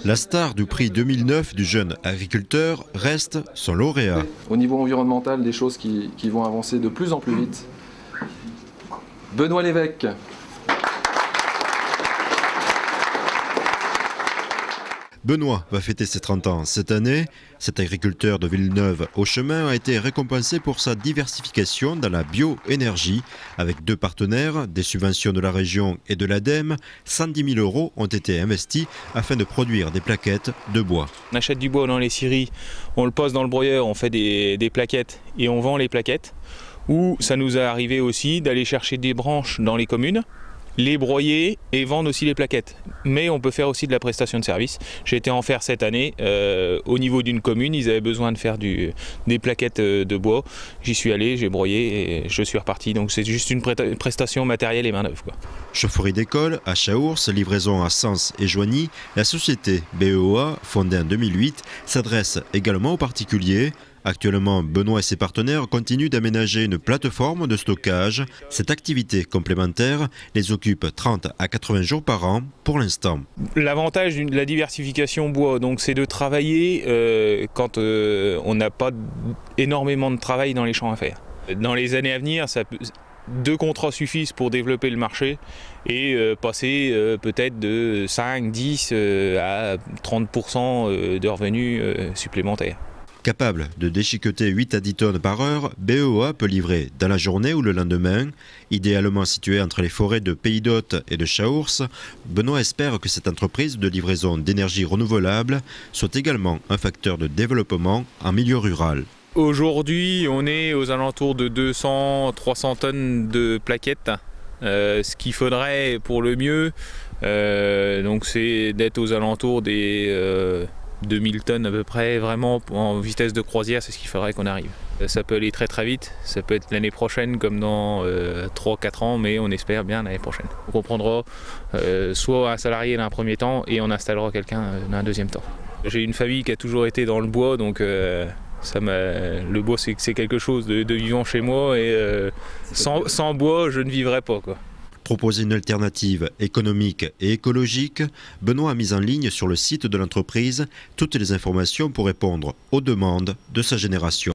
La star du prix 2009 du jeune agriculteur reste son lauréat. Au niveau environnemental, des choses qui vont avancer de plus en plus vite. Benoît Lévesque. Benoît va fêter ses 30 ans cette année. Cet agriculteur de Villeneuve-aux-Chemins a été récompensé pour sa diversification dans la bioénergie. Avec 2 partenaires, des subventions de la région et de l'ADEME, 110 000 € ont été investis afin de produire des plaquettes de bois. On achète du bois dans les scieries, on le pose dans le broyeur, on fait des plaquettes et on vend les plaquettes. Ou ça nous est arrivé aussi d'aller chercher des branches dans les communes, les broyer et vendre aussi les plaquettes. Mais on peut faire aussi de la prestation de service. J'ai été en faire cette année au niveau d'une commune, ils avaient besoin de faire des plaquettes de bois. J'y suis allé, j'ai broyé et je suis reparti. Donc c'est juste une prestation matérielle et main-d'œuvre. Chaufferie d'école à Chaours, livraison à Sens et Joigny, la société BEOA, fondée en 2008, s'adresse également aux particuliers. Actuellement, Benoît et ses partenaires continuent d'aménager une plateforme de stockage. Cette activité complémentaire les occupe 30 à 80 jours par an pour l'instant. L'avantage de la diversification bois, c'est de travailler quand on n'a pas énormément de travail dans les champs à faire. Dans les années à venir, 2 contrats suffisent pour développer le marché et passer peut-être de 5, 10 à 30% de revenus supplémentaires. Capable de déchiqueter 8 à 10 tonnes par heure, BEOA peut livrer dans la journée ou le lendemain. Idéalement situé entre les forêts de Pays d'Hôte et de Chaours, Benoît espère que cette entreprise de livraison d'énergie renouvelable soit également un facteur de développement en milieu rural. Aujourd'hui, on est aux alentours de 200-300 tonnes de plaquettes. Ce qu'il faudrait pour le mieux, c'est d'être aux alentours des 2000 tonnes à peu près, vraiment en vitesse de croisière, c'est ce qu'il faudrait qu'on arrive. Ça peut aller très très vite, ça peut être l'année prochaine comme dans 3-4 ans, mais on espère bien l'année prochaine. Donc on prendra soit un salarié dans un premier temps et on installera quelqu'un dans un deuxième temps. J'ai une famille qui a toujours été dans le bois, donc le bois c'est quelque chose de vivant chez moi et sans bois je ne vivrais pas, quoi. Proposer une alternative économique et écologique, Benoît a mis en ligne sur le site de l'entreprise toutes les informations pour répondre aux demandes de sa génération.